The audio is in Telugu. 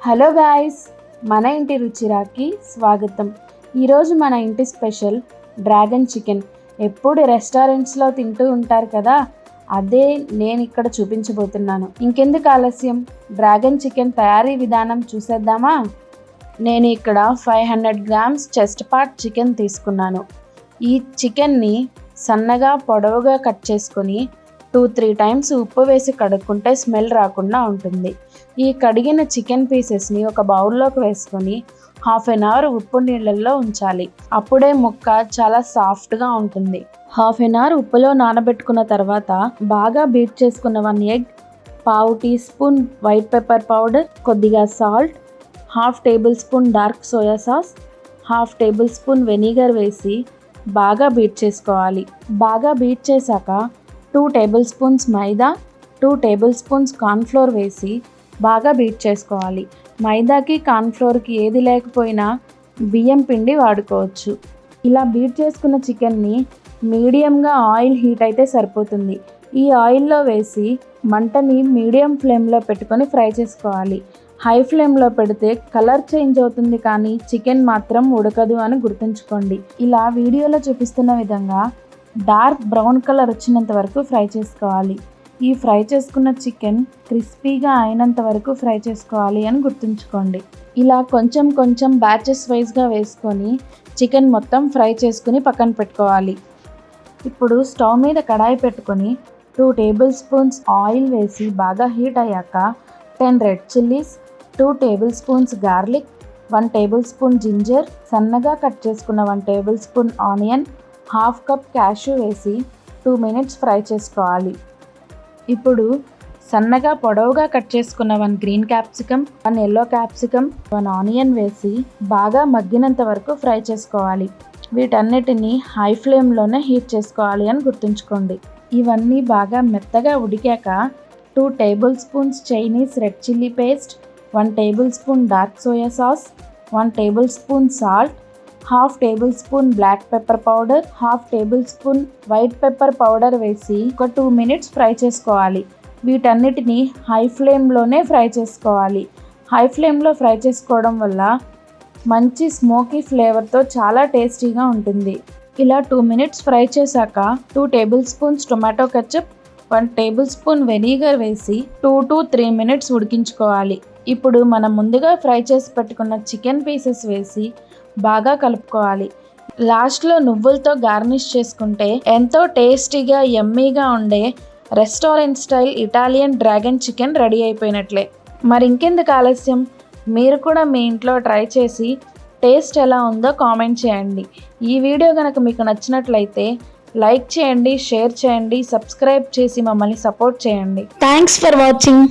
హలో గాయ్స్, మన ఇంటి రుచిరాకి స్వాగతం. ఈరోజు మన ఇంటి స్పెషల్ డ్రాగన్ చికెన్. ఎప్పుడు రెస్టారెంట్స్లో తింటూ ఉంటారు కదా, అదే నేను ఇక్కడ చూపించబోతున్నాను. ఇంకెందుకు ఆలస్యం, డ్రాగన్ చికెన్ తయారీ విధానం చూసేద్దామా? నేను ఇక్కడ 500 గ్రామ్స్ చెస్ట్ పార్ట్ చికెన్ తీసుకున్నాను. ఈ చికెన్ని సన్నగా పొడవుగా కట్ చేసుకొని 2-3 టైమ్స్ ఉప్పు వేసి కడుక్కుంటే స్మెల్ రాకుండా ఉంటుంది. ఈ కడిగిన చికెన్ పీసెస్ని ఒక బౌల్లోకి వేసుకొని 1/2 అవర్ ఉప్పు నీళ్ళల్లో ఉంచాలి. అప్పుడే ముక్క చాలా సాఫ్ట్గా ఉంటుంది. 1/2 అవర్ ఉప్పులో నానబెట్టుకున్న తర్వాత బాగా బీట్ చేసుకున్న 1 egg, 1/2 teaspoon white pepper powder, కొద్దిగా salt, 1/2 tablespoon dark soya sauce, 1/2 tablespoon vinegar వేసి బాగా బీట్ చేసుకోవాలి. బాగా బీట్ చేశాక 2 tablespoons maida, 2 tablespoons cornflour వేసి బాగా బీట్ చేసుకోవాలి. మైదాకి కార్న్ఫ్లోర్కి ఏది లేకపోయినా బియ్యం పిండి వాడుకోవచ్చు. ఇలా బీట్ చేసుకున్న చికెన్ని మీడియంగా ఆయిల్ హీట్ అయితే సరిపోతుంది. ఈ ఆయిల్లో వేసి మంటని మీడియం ఫ్లేమ్లో పెట్టుకొని ఫ్రై చేసుకోవాలి. హై ఫ్లేమ్లో పెడితే కలర్ చేంజ్ అవుతుంది, కానీ చికెన్ మాత్రం ఉడకదు అని గుర్తుంచుకోండి. ఇలా వీడియోలో చూపిస్తున్న విధంగా డార్క్ బ్రౌన్ కలర్ వచ్చినంత వరకు ఫ్రై చేసుకోవాలి. ఈ ఫ్రై చేసుకున్న చికెన్ క్రిస్పీగా అయినంత వరకు ఫ్రై చేసుకోవాలి అని గుర్తుంచుకోండి. ఇలా కొంచెం కొంచెం బ్యాచెస్ వైజ్గా వేసుకొని చికెన్ మొత్తం ఫ్రై చేసుకుని పక్కన పెట్టుకోవాలి. ఇప్పుడు స్టవ్ మీద కడాయి పెట్టుకొని 2 టేబుల్ స్పూన్స్ ఆయిల్ వేసి బాగా హీట్ అయ్యాక 10 red chillies, 2 table spoons garlic, 1 table spoon ginger, సన్నగా కట్ చేసుకున్న 1 table spoon onion, 1/2 cup cashew వేసి 2 మినిట్స్ ఫ్రై చేసుకోవాలి. ఇప్పుడు సన్నగా పొడవుగా కట్ చేసుకున్న 1 green capsicum, 1 yellow capsicum, 1 onion వేసి బాగా మగ్గినంత వరకు ఫ్రై చేసుకోవాలి. వీటన్నిటిని హై ఫ్లేమ్లోనే హీట్ చేసుకోవాలి అని గుర్తుంచుకోండి. ఇవన్నీ బాగా మెత్తగా ఉడికాక 2 tablespoons Chinese red chilli paste, 1 tablespoon dark soya sauce, 1 tablespoon salt, 1/2 tablespoon black pepper powder, 1/2 tablespoon white pepper powder వేసి ఒక 2 మినిట్స్ ఫ్రై చేసుకోవాలి. వీటన్నిటిని హై ఫ్లేమ్లోనే ఫ్రై చేసుకోవాలి. హై ఫ్లేమ్లో ఫ్రై చేసుకోవడం వల్ల మంచి స్మోకీ ఫ్లేవర్తో చాలా టేస్టీగా ఉంటుంది. ఇలా 2 మినిట్స్ ఫ్రై చేశాక 2 table spoons tomato ketchup, 1 tablespoon vinegar వేసి 2-3 మినిట్స్ ఉడికించుకోవాలి. ఇప్పుడు మనం ముందుగా ఫ్రై చేసి పెట్టుకున్న చికెన్ పీసెస్ వేసి బాగా కలుపుకోవాలి. లాస్ట్లో నువ్వులతో గార్నిష్ చేసుకుంటే ఎంతో టేస్టీగా యమ్మీగా ఉండే restaurant style Italian dragon chicken ready అయిపోయినట్లే. మరి ఇంకెందుకు ఆలస్యం, మీరు కూడా మీ ఇంట్లో ట్రై చేసి టేస్ట్ ఎలా ఉందో కామెంట్ చేయండి. ఈ వీడియో కనుక మీకు నచ్చినట్లయితే లైక్ చేయండి, షేర్ చేయండి, సబ్స్క్రైబ్ చేసి మమ్మల్ని సపోర్ట్ చేయండి. Thanks for watching.